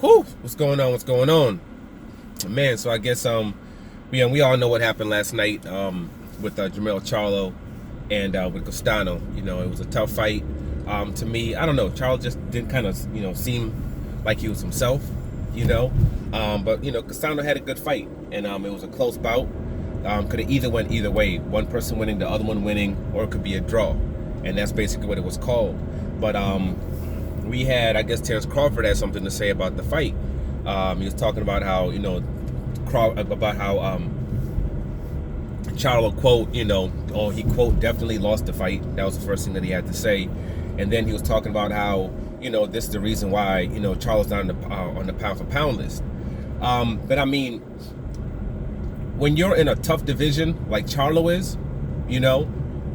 Whew, what's going on? What's going on, man? So I guess we all know what happened last night with Charlo and with Castano. It was a tough fight. To me, I don't know. Charlo just didn't kind of seem like he was himself. But Castano had a good fight, and it was a close bout. Could have either went either way. One person winning, the other one winning, or it could be a draw, and that's basically what it was called. But we had, I guess, Terrence Crawford had something to say about the fight. He was talking about how Charlo quote, he quote definitely lost the fight. That was the first thing that he had to say, and then he was talking about how this is the reason why Charlo's not on the pound for pound list. But I mean, when you're in a tough division like Charlo is,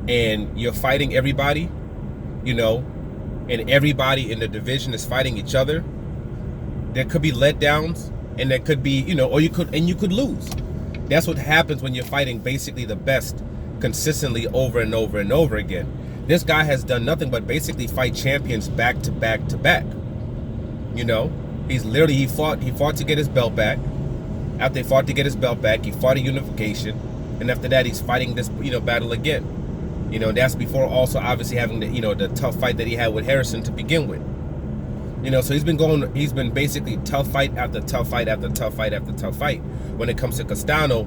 and you're fighting everybody, and everybody in the division is fighting each other, there could be letdowns, and there could be, you could lose. That's what happens when you're fighting basically the best consistently over and over and over again. This guy has done nothing but basically fight champions back to back to back. He's literally, he fought to get his belt back. After he fought to get his belt back, he fought a unification, and after that he's fighting this battle again. That's before also obviously having the tough fight that he had with Harrison to begin with. So he's been basically tough fight after tough fight after tough fight after tough fight. When it comes to Castano,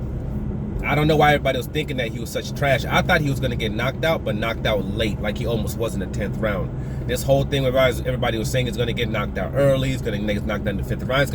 I don't know why everybody was thinking that he was such trash. I thought he was going to get knocked out, but knocked out late, like he almost was in the 10th round. This whole thing where everybody was saying he's going to get knocked out early, he's going to get knocked out in the 5th round,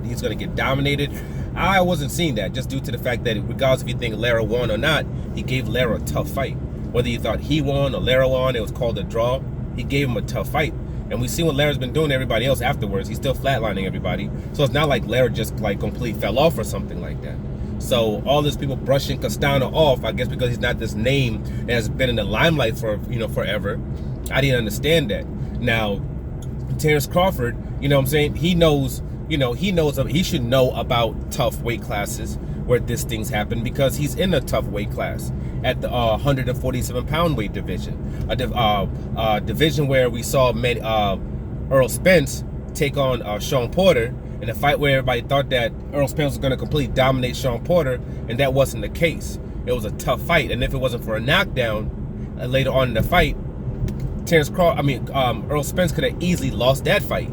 he's going to get dominated. I wasn't seeing that, just due to the fact that regardless if you think Lara won or not, he gave Lara a tough fight. Whether you thought he won or Lara won, it was called a draw. He gave him a tough fight. And we see what Lara's been doing to everybody else afterwards. He's still flatlining everybody. So it's not like Lara just completely fell off or something like that. So all these people brushing Castano off, I guess because he's not this name that has been in the limelight for forever. I didn't understand that. Now, Terrence Crawford, what I'm saying, he knows, he should know about tough weight classes where these things happen, because he's in a tough weight class at the 147 pound weight division, a division where we saw Errol Spence take on Sean Porter in a fight where everybody thought that Errol Spence was going to completely dominate Sean Porter, and that wasn't the case. It was a tough fight, and if it wasn't for a knockdown later on in the fight, Errol Spence could have easily lost that fight.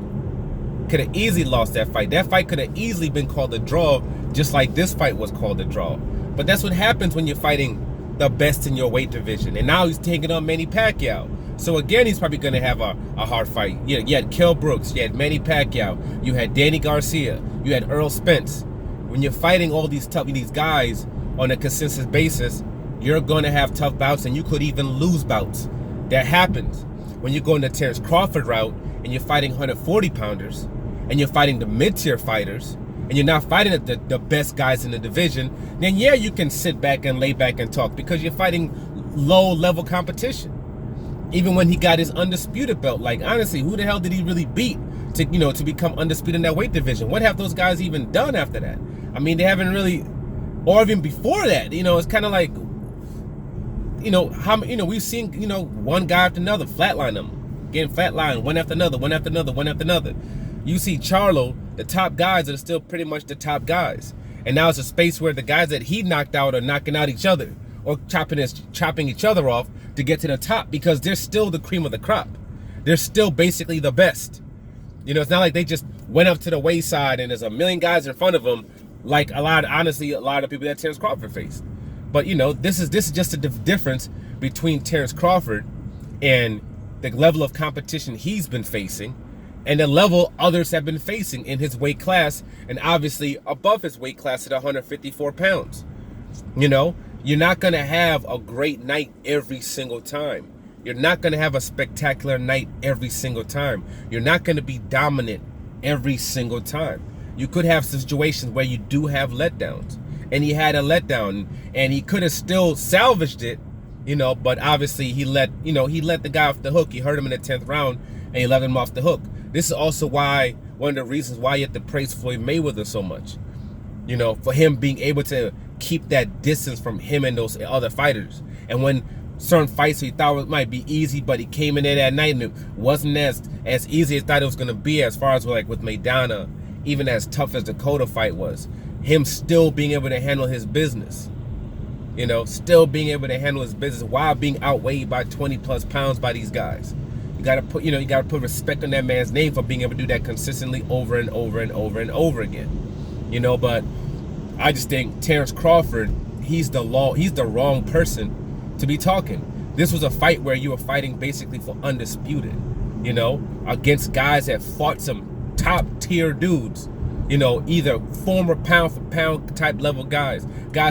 That fight could have easily been called a draw, just like this fight was called a draw. But that's what happens when you're fighting the best in your weight division. And now he's taking on Manny Pacquiao. So again, he's probably going to have a hard fight. You had Kell Brooks, you had Manny Pacquiao, you had Danny Garcia, you had Errol Spence. When you're fighting all these guys on a consistent basis, you're going to have tough bouts, and you could even lose bouts. That happens. When you're going the Terrence Crawford route and you're fighting 140 pounders, and you're fighting the mid-tier fighters, and you're not fighting the best guys in the division, then yeah, you can sit back and lay back and talk, because you're fighting low-level competition. Even when he got his undisputed belt, like, honestly, who the hell did he really beat to become undisputed in that weight division? What have those guys even done after that? I mean, they haven't really, or even before that, it's kind of like, we've seen, one guy after another flatline them, getting flatlined one after another, one after another, one after another. You see Charlo, the top guys are still pretty much the top guys. And now it's a space where the guys that he knocked out are knocking out each other, or chopping each other off to get to the top, because they're still the cream of the crop. They're still basically the best. It's not like they just went up to the wayside and there's a million guys in front of them, like a lot of people that Terrence Crawford faced. But this is just a difference between Terrence Crawford and the level of competition he's been facing, and the level others have been facing in his weight class, and obviously above his weight class at 154 pounds. You're not going to have a great night every single time. You're not going to have a spectacular night every single time. You're not going to be dominant every single time. You could have situations where you do have letdowns, and he had a letdown, and he could have still salvaged it, but obviously he let the guy off the hook. He hurt him in the 10th round, and he let him off the hook. This is also one of the reasons why you have to praise Floyd Mayweather so much. For him being able to keep that distance from him and those other fighters. And when certain fights he thought it might be easy, but he came in there that night and it wasn't as easy as thought it was going to be, as far as like with Maidana even as tough as the Cotto fight was, him still being able to handle his business. You know, still being able to handle his business while being outweighed by 20 plus pounds by these guys. You gotta put respect on that man's name for being able to do that consistently over and over and over and over again. You know, but I just think Terrence Crawford, he's the wrong person to be talking. This was a fight where you were fighting basically for undisputed, you know, against guys that fought some top tier dudes, you know, either former pound for pound type level guys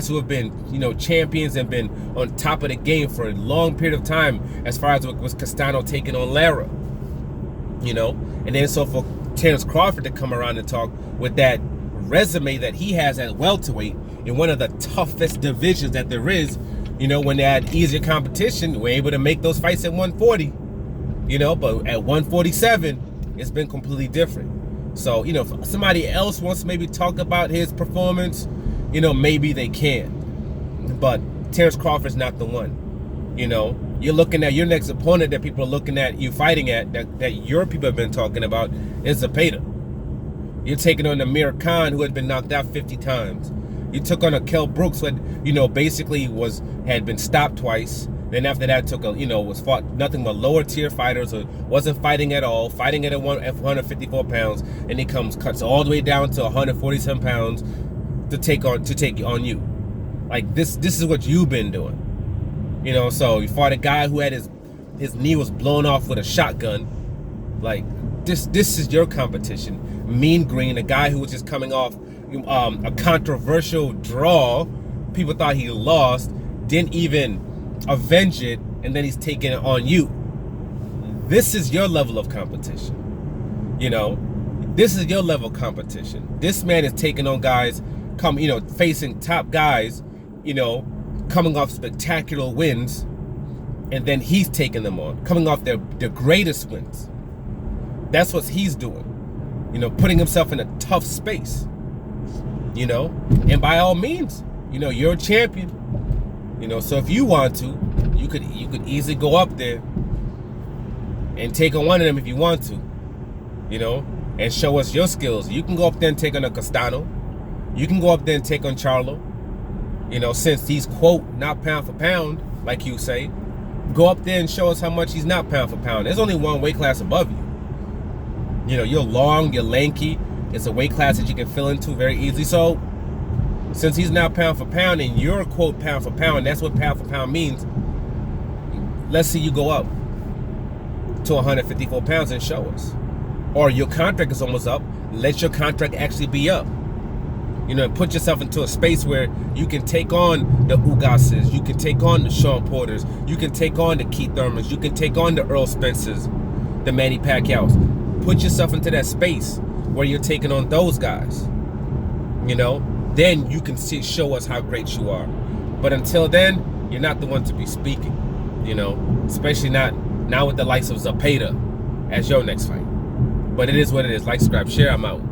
who have been, you know, champions and been on top of the game for a long period of time, as far as what was Castano taking on Lara, you know. And then so for Terrence Crawford to come around and talk with that resume that he has at welterweight in one of the toughest divisions that there is, you know, when they had easier competition, we're able to make those fights at 140, you know, but at 147, it's been completely different. So, you know, if somebody else wants to maybe talk about his performance, you know, maybe they can. But Terrence Crawford's not the one. You know, you're looking at your next opponent that people are looking at you fighting at, that your people have been talking about, is Zepeda. You're taking on Amir Khan, who had been knocked out 50 times. You took on a Kell Brooks, who had, you know, basically had been stopped twice. Then after that was fought nothing but lower tier fighters, or wasn't fighting at all, fighting at 154 pounds, and he cuts all the way down to 147 pounds to take on you. Like this is what you've been doing. You know, so you fought a guy who had his knee was blown off with a shotgun. Like this is your competition. Mean Green, a guy who was just coming off a controversial draw. People thought he lost, didn't even avenge it, and then he's taking it on you. This is your level of competition. You know, this is your level of competition. This man is taking on guys, facing top guys, you know, coming off spectacular wins, and then he's taking them on, coming off their greatest wins. That's what he's doing. You know, putting himself in a tough space. You know, and by all means, you know, you're a champion. You know, so if you want to, you could easily go up there and take on one of them if you want to, you know, and show us your skills. You can go up there and take on a Castano. You can go up there and take on Charlo. You know, since he's, quote, not pound for pound, like you say, go up there and show us how much he's not pound for pound. There's only one weight class above you. You know, you're long, you're lanky. It's a weight class that you can fill into very easily. So, since he's not pound for pound and you're, quote, pound for pound, that's what pound for pound means. Let's see you go up to 154 pounds and show us. Or your contract is almost up. Let your contract actually be up. You know, put yourself into a space where you can take on the Ugases, you can take on the Sean Porters, you can take on the Keith Thurmans, you can take on the Earl Spencers, the Manny Pacquiao's. Put yourself into that space where you're taking on those guys. You know, then you can show us how great you are. But until then, you're not the one to be speaking. You know, especially not with the likes of Zepeda as your next fight. But it is what it is. Like, subscribe, share. I'm out.